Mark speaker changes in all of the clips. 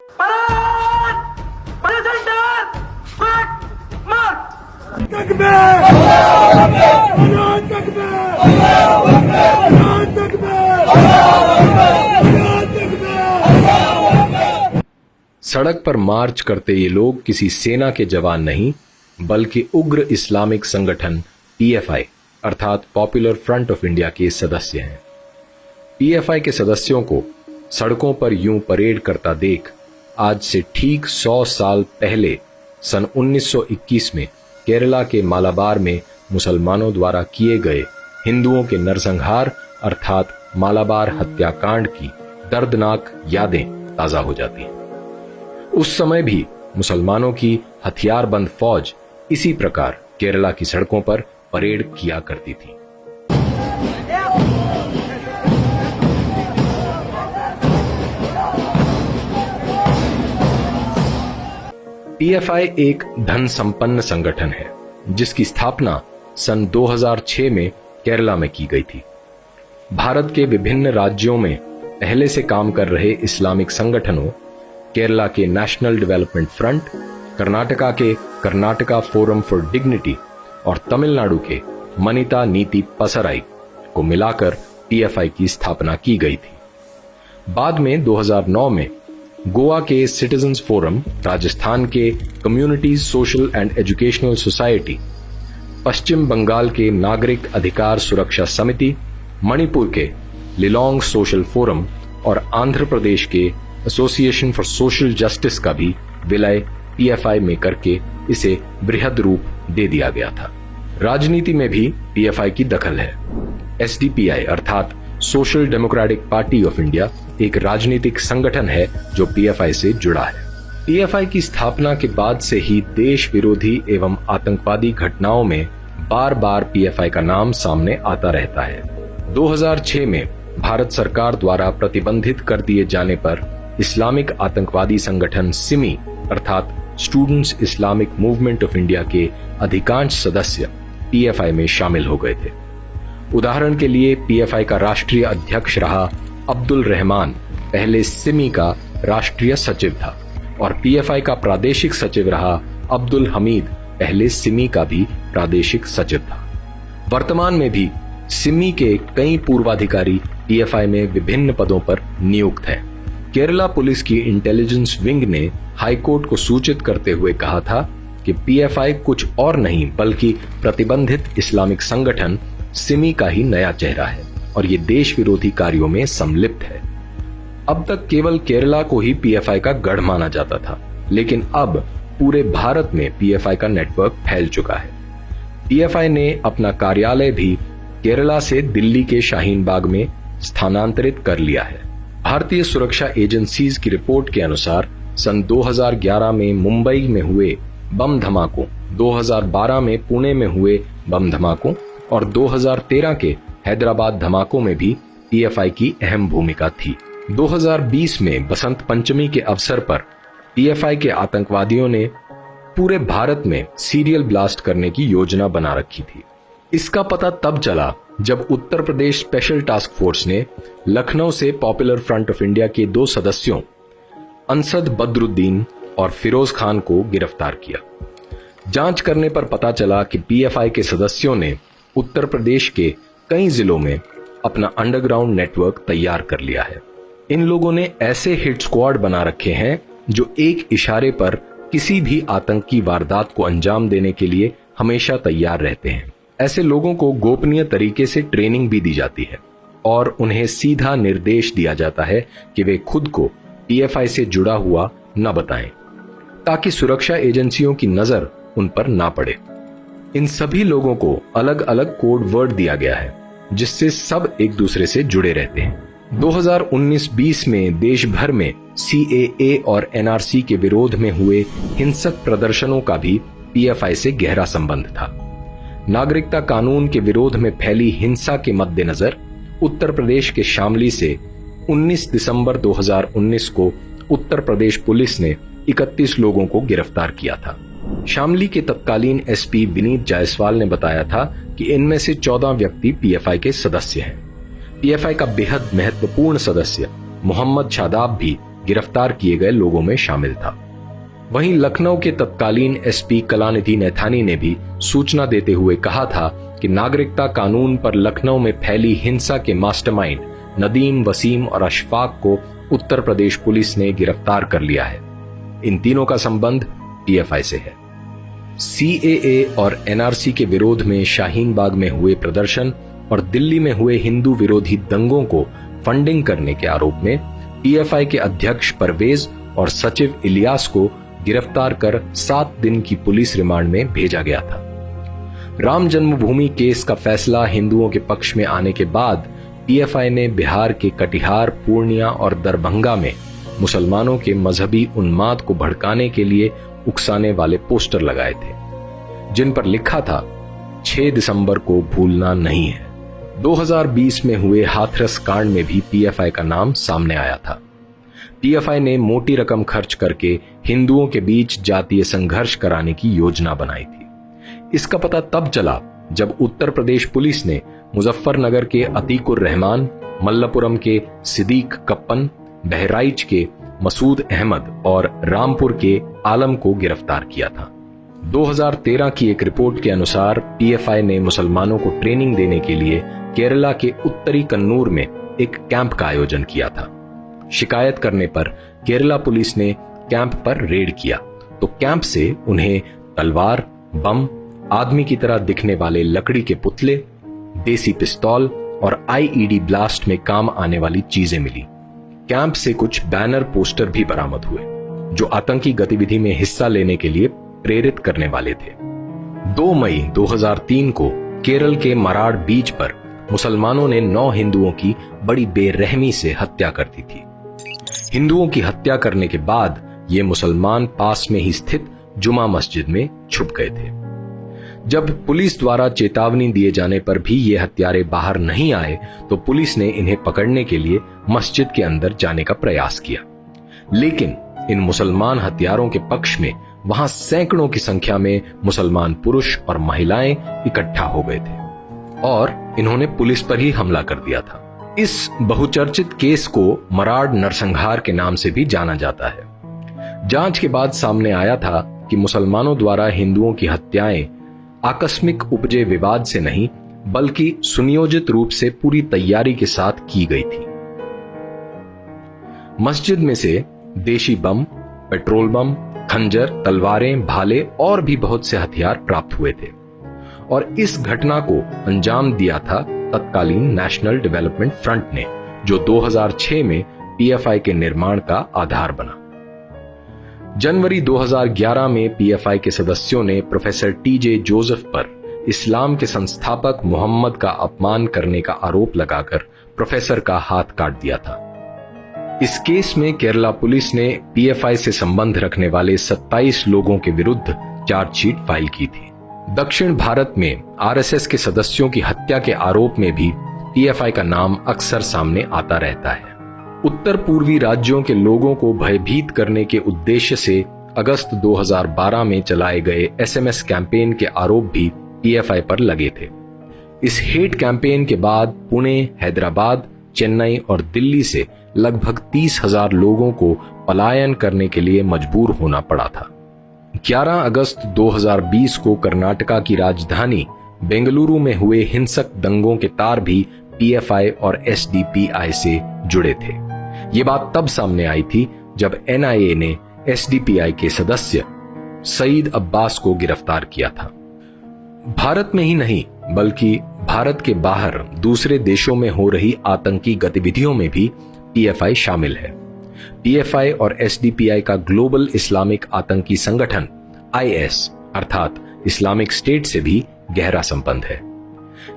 Speaker 1: सड़क पर मार्च करते ये लोग किसी सेना के जवान नहीं बल्कि उग्र इस्लामिक संगठन पीएफआई अर्थात पॉपुलर फ्रंट ऑफ इंडिया के सदस्य हैं। पीएफआई के सदस्यों को सड़कों पर यूं परेड करता देख आज से ठीक 100 साल पहले सन 1921 में केरला के मालाबार में मुसलमानों द्वारा किए गए हिंदुओं के नरसंहार अर्थात मालाबार हत्याकांड की दर्दनाक यादें ताजा हो जाती हैं। उस समय भी मुसलमानों की हथियारबंद फौज इसी प्रकार केरला की सड़कों पर परेड किया करती थी। पीएफआई एक धन संपन्न संगठन है जिसकी स्थापना सन 2006 में केरला में की गई थी। भारत के विभिन्न राज्यों में पहले से काम कर रहे इस्लामिक संगठनों केरला के नेशनल डेवलपमेंट फ्रंट, कर्नाटका के कर्नाटका फोरम फॉर डिग्निटी और तमिलनाडु के मनिता नीति पसराई को मिलाकर पीएफआई की स्थापना की गई थी। बाद में 2009 में गोवा के सिटीजन्स फोरम, राजस्थान के community social and educational society, Paschim Bengal के नागरिक अधिकार सुरक्षा समिति, मणिपुर के लिलोंग सोशल फोरम और आंध्र प्रदेश के एसोसिएशन फॉर सोशल जस्टिस का भी विलय पीएफआई में करके इसे बृहद रूप दे दिया गया था। राजनीति में भी पीएफआई की दखल है। एसडीपीआई अर्थात social democratic party of India एक राजनीतिक संगठन है जो पीएफआई से जुड़ा है। पीएफआई की स्थापना के बाद से ही देश विरोधी एवं आतंकवादी घटनाओं में बार बार पीएफआई का नाम सामने आता रहता है। 2006 में भारत सरकार द्वारा प्रतिबंधित कर दिए जाने पर इस्लामिक आतंकवादी संगठन सिमी अर्थात students Islamic movement of India के अधिकांश सदस्य पीएफआई में शामिल हो गए थे। उदाहरण के लिए पीएफआई का राष्ट्रीय अध्यक्ष रहा अब्दुल रहमान पहले सिमी का राष्ट्रीय सचिव था और पीएफआई का प्रादेशिक सचिव रहा अब्दुल हमीद पहले सिमी का भी प्रादेशिक सचिव था। वर्तमान में भी सिमी के कई पूर्वाधिकारी पीएफआई में विभिन्न पदों पर नियुक्त हैं। केरला पुलिस की इंटेलिजेंस विंग ने हाईकोर्ट को सूचित करते हुए कहा था कि पीएफआई कुछ और नहीं बल्कि प्रतिबंधित इस्लामिक संगठन सिमी का ही नया चेहरा है और ये देश विरोधी कार्यों में सम्मिलित है। अब तक केवल केरला को ही पीएफआई का गढ़ माना जाता था, लेकिन अब पूरे भारत में पीएफआई का नेटवर्क फैल चुका है। पीएफआई ने अपना कार्यालय भी केरला से दिल्ली के शाहीन बाग में स्थानांतरित कर लिया है। भारतीय सुरक्षा एजेंसीज की रिपोर्ट के अनुसार सन 2011 में मुंबई में हुए बम धमाकों, 2012 में पुणे में हुए बम धमाकों और 2013 के हैदराबाद धमाकों में भी पीएफआई की अहम भूमिका थी। 2020 में बसंत पंचमी के अवसर पर पीएफआई के आतंकवादियों ने पूरे भारत में सीरियल ब्लास्ट करने की योजना बना रखी थी। इसका पता तब चला जब Uttar Pradesh special task force ने लखनऊ से पॉपुलर फ्रंट ऑफ इंडिया के 2 सदस्यों अंसद बदरुद्दीन और फिरोज खान को गिरफ्तार किया। जांच करने पर पता चला कि पीएफआई के सदस्यों ने उत्तर प्रदेश के कई जिलों में अपना अंडरग्राउंड नेटवर्क तैयार कर लिया है। इन लोगों ने ऐसे हिट स्क्वाड बना रखे हैं जो एक इशारे पर किसी भी आतंकी वारदात को अंजाम देने के लिए हमेशा तैयार रहते हैं। ऐसे लोगों को गोपनीय तरीके से ट्रेनिंग भी दी जाती है और उन्हें सीधा निर्देश दिया जाता है कि वे खुद को पीएफआई से जुड़ा हुआ न बताएं, ताकि सुरक्षा एजेंसियों की नजर उन पर ना पड़े। इन सभी लोगों को अलग अलग कोड वर्ड दिया गया है जिससे सब एक दूसरे से जुड़े रहते हैं। 2019-20 में देश भर में सीएए और एनआरसी के विरोध में हुए हिंसक प्रदर्शनों का भी पीएफआई से गहरा संबंध था। नागरिकता कानून के विरोध में फैली हिंसा के मद्देनजर उत्तर प्रदेश के शामली से 19 दिसंबर 2019 को उत्तर प्रदेश पुलिस ने 31 लोगों को गिरफ्तार किया था। शामली के तत्कालीन एसपी विनीत जायसवाल ने बताया था कि इनमें से 14 व्यक्ति पीएफआई के सदस्य हैं। पीएफआई का बेहद महत्वपूर्ण सदस्य मोहम्मद शादाब भी गिरफ्तार किए गए लोगों में शामिल था। वहीं लखनऊ के तत्कालीन एसपी कलानिधि नैथानी ने भी सूचना देते हुए कहा था कि नागरिकता कानून पर लखनऊ में फैली हिंसा के मास्टरमाइंड नदीम, वसीम और अशफाक को उत्तर प्रदेश पुलिस ने गिरफ्तार कर लिया है। इन तीनों का संबंध पीएफआई से है। सीएए और एनआरसी के विरोध में शाहीन बाग में हुए प्रदर्शन और दिल्ली में हुए हिंदू विरोधी दंगों को फंडिंग करने के आरोप में पीएफआई के अध्यक्ष परवेज और सचिव इलियास को गिरफ्तार कर 7 दिन की पुलिस रिमांड में भेजा गया था। राम जन्मभूमि केस का फैसला हिंदुओं के पक्ष में आने के बाद पीएफआई ने बिहार के कटिहार, पूर्णिया और दरभंगा में मुसलमानों के मजहबी उन्माद को भड़काने के लिए उकसाने वाले पोस्टर लगाए थे, जिन पर लिखा था 6 दिसंबर को भूलना नहीं है। 2020 में हुए हाथरस कांड में भी पीएफआई का नाम सामने आया था। पीएफआई ने मोटी रकम खर्च करके हिंदुओं के बीच जातीय संघर्ष कराने की योजना बनाई थी। इसका पता तब चला जब उत्तर प्रदेश पुलिस ने मुजफ्फरनगर के अतीकुर रहमान, मल्लपुरम के सिद्दीक कप्पन, बहराइच के मसूद अहमद और रामपुर के आलम को गिरफ्तार किया था। 2013 की एक रिपोर्ट के अनुसार पीएफआई ने मुसलमानों को ट्रेनिंग देने के लिए केरला के उत्तरी कन्नूर में एक कैंप का आयोजन किया था। शिकायत करने पर केरला पुलिस ने कैंप पर रेड किया तो कैंप से उन्हें तलवार, बम, आदमी की तरह दिखने वाले लकड़ी के पुतले, देसी पिस्तौल और आईईडी ब्लास्ट में काम आने वाली चीजें मिली। कैंप से कुछ बैनर पोस्टर भी बरामद हुए जो आतंकी गतिविधि में हिस्सा लेने के लिए प्रेरित करने वाले थे। 2 मई 2003 को केरल के मराड़ बीच पर मुसलमानों ने 9 हिंदुओं की बड़ी बेरहमी से हत्या कर दी थी। हिंदुओं की हत्या करने के बाद ये मुसलमान पास में ही स्थित जुमा मस्जिद में छुप गए थे। जब पुलिस द्वारा चेतावनी दिए जाने पर भी ये हत्यारे बाहर नहीं आए तो पुलिस ने इन्हें पकड़ने के लिए मस्जिद के अंदर जाने का प्रयास किया, लेकिन इन मुसलमान हत्यारों के पक्ष में वहां सैकड़ों की संख्या में मुसलमान पुरुष और महिलाएं इकट्ठा हो गए थे और इन्होंने पुलिस पर ही हमला कर दिया था। इस बहुचर्चित केस को मराड़ नरसंहार के नाम से भी जाना जाता है। जांच के बाद सामने आया था कि मुसलमानों द्वारा हिंदुओं की हत्याएं आकस्मिक उपजे विवाद से नहीं बल्कि सुनियोजित रूप से पूरी तैयारी के साथ की गई थी। मस्जिद में से देशी बम, पेट्रोल बम, खंजर, तलवारें, भाले और भी बहुत से हथियार प्राप्त हुए थे और इस घटना को अंजाम दिया था तत्कालीन नेशनल डेवलपमेंट फ्रंट ने, जो 2006 में पीएफआई के निर्माण का आधार बना। जनवरी 2011 में पीएफआई के सदस्यों ने प्रोफेसर टीजे जोसेफ पर इस्लाम के संस्थापक मोहम्मद का अपमान करने का आरोप लगाकर प्रोफेसर का हाथ काट दिया था। इस केस में केरला पुलिस ने पीएफआई से संबंध रखने वाले 27 लोगों के विरुद्ध चार्जशीट फाइल की थी। दक्षिण भारत में आरएसएस के सदस्यों की हत्या के आरोप में भी पीएफआई का नाम अक्सर सामने आता रहता है। उत्तर पूर्वी राज्यों के लोगों को भयभीत करने के उद्देश्य से अगस्त 2012 में चलाए गए एसएमएस कैंपेन के आरोप भी पीएफआई पर लगे थे। इस हेट कैंपेन के बाद पुणे, हैदराबाद, चेन्नई और दिल्ली से लगभग 30,000 लोगों को पलायन करने के लिए मजबूर होना पड़ा था। 11 अगस्त 2020 को कर्नाटका की राजधानी बेंगलुरु में हुए हिंसक दंगों के तार भी पीएफआई और एसडीपीआई से जुड़े थे। ये बात तब सामने आई थी जब एनआईए ने एसडीपीआई के सदस्य सईद अब्बास को गिरफ्तार किया था। भारत में ही नहीं बल्कि भारत के बाहर दूसरे देशों में हो रही आतंकी गतिविधियों में भी पीएफआई शामिल है। पीएफआई और एसडीपीआई का ग्लोबल इस्लामिक आतंकी संगठन आईएस अर्थात इस्लामिक स्टेट से भी गहरा संबंध है।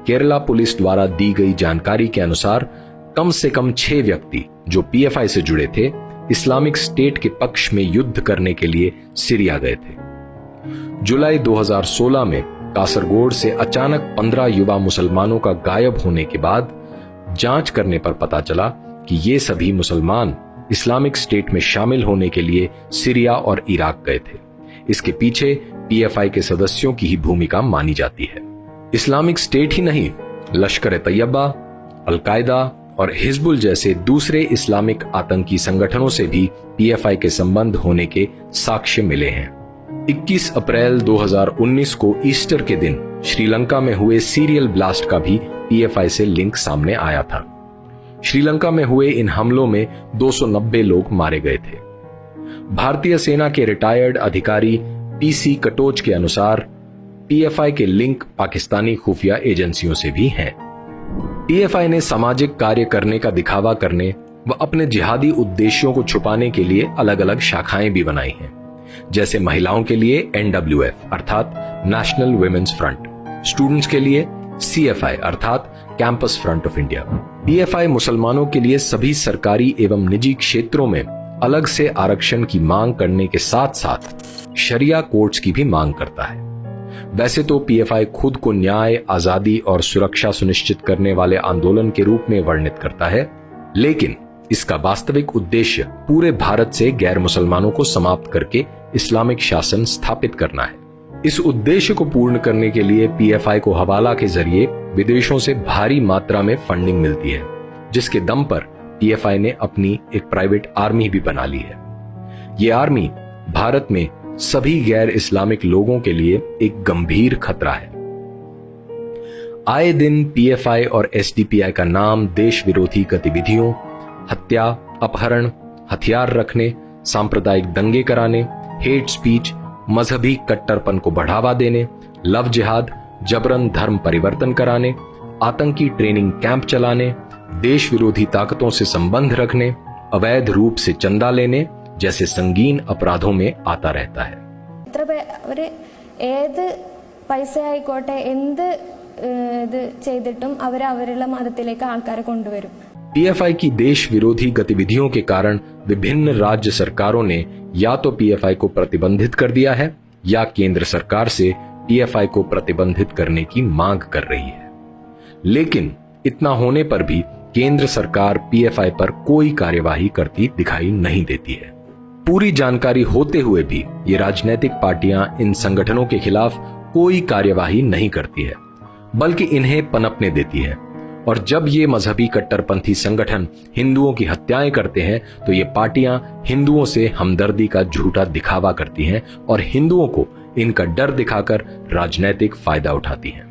Speaker 1: केरला पुलिस द्वारा दी गई जानकारी के अनुसार कम से कम 6 व्यक्ति जो पीएफआई से जुड़े थे इस्लामिक स्टेट के पक्ष में युद्ध करने के लिए सीरिया गए थे। जुलाई 2016 में कासरगोड से अचानक 15 युवा मुसलमानों का गायब होने के बाद जांच करने पर पता चला कि ये सभी मुसलमान इस्लामिक स्टेट में शामिल होने के लिए सीरिया और इराक गए थे। इसके पीछे पीएफआई के सदस्यों की ही भूमिका मानी जाती है। इस्लामिक स्टेट ही नहीं, लश्कर-ए-तैयबा, अल-कायदा और हिजबुल जैसे दूसरे इस्लामिक आतंकी संगठनों से भी पीएफआई के संबंध होने के साक्ष्य मिले हैं। 21 अप्रैल 2019 को ईस्टर के दिन श्रीलंका में हुए सीरियल ब्लास्ट का भी पीएफआई से लिंक सामने आया था। श्रीलंका में हुए इन हमलों में 290 लोग मारे गए थे। भारतीय सेना के रिटायर्ड अधिकारी पीसी कटोच के अनुसार पीएफआई के लिंक पाकिस्तानी खुफिया एजेंसियों से भी हैं। पीएफआई ने सामाजिक कार्य करने का दिखावा करने व अपने जिहादी उद्देश्यों को छुपाने के लिए अलग अलग शाखाएं भी बनाई हैं, जैसे महिलाओं के लिए एनडब्ल्यूएफ अर्थात नेशनल वुमेन्स फ्रंट, स्टूडेंट्स के लिए सीएफआई अर्थात campus front of India. PFI मुसलमानों के लिए सभी सरकारी एवं निजी क्षेत्रों में अलग से आरक्षण की मांग करने के साथ साथ शरिया कोर्ट्स की भी मांग करता है। वैसे तो पीएफआई खुद को न्याय, आजादी और सुरक्षा सुनिश्चित करने वाले आंदोलन के रूप में वर्णित करता है, लेकिन इसका वास्तविक उद्देश्य पूरे भारत से गैर मुसलमानों को समाप्त करके इस्लामिक शासन स्थापित करना है। इस उद्देश्य को पूर्ण करने के लिए पीएफआई को हवाला के जरिए विदेशों से भारी मात्रा में फंडिंग मिलती है, जिसके दम पर पीएफआई ने अपनी एक प्राइवेट आर्मी भी बना ली है। ये आर्मी भारत में सभी गैर इस्लामिक लोगों के लिए एक गंभीर खतरा है। आए दिन पीएफआई और एसडीपीआई का नाम देश विरोधी गतिविधियों, हत्या, अपहरण, हथियार रखने, सांप्रदायिक दंगे कराने, हेट स्पीच, मजहबी कट्टरपन को बढ़ावा देने, लव जिहाद, जबरन धर्म परिवर्तन कराने, आतंकी ट्रेनिंग कैंप चलाने, देश विरोधी ताकतों से संबंध रखने, अवैध रूप से चंदा लेने जैसे संगीन अपराधों में आता रहता है। पीएफआई की देश विरोधी गतिविधियों के कारण विभिन्न राज्य सरकारों ने या तो पीएफआई को प्रतिबंधित कर दिया है या केंद्र सरकार से पीएफआई को प्रतिबंधित करने की मांग कर रही है। लेकिन इतना होने पर भी केंद्र सरकार पीएफआई पर कोई कार्यवाही करती दिखाई नहीं देती है। पूरी जानकारी होते हुए भी ये राजनीतिक पार्टियां इन संगठनों के खिलाफ कोई कार्यवाही नहीं करती है, बल्कि इन्हें पनपने देती है। और जब ये मजहबी कट्टरपंथी संगठन हिंदुओं की हत्याएं करते हैं तो ये पार्टियां हिंदुओं से हमदर्दी का झूठा दिखावा करती हैं और हिंदुओं को इनका डर दिखाकर राजनीतिक फायदा उठाती हैं।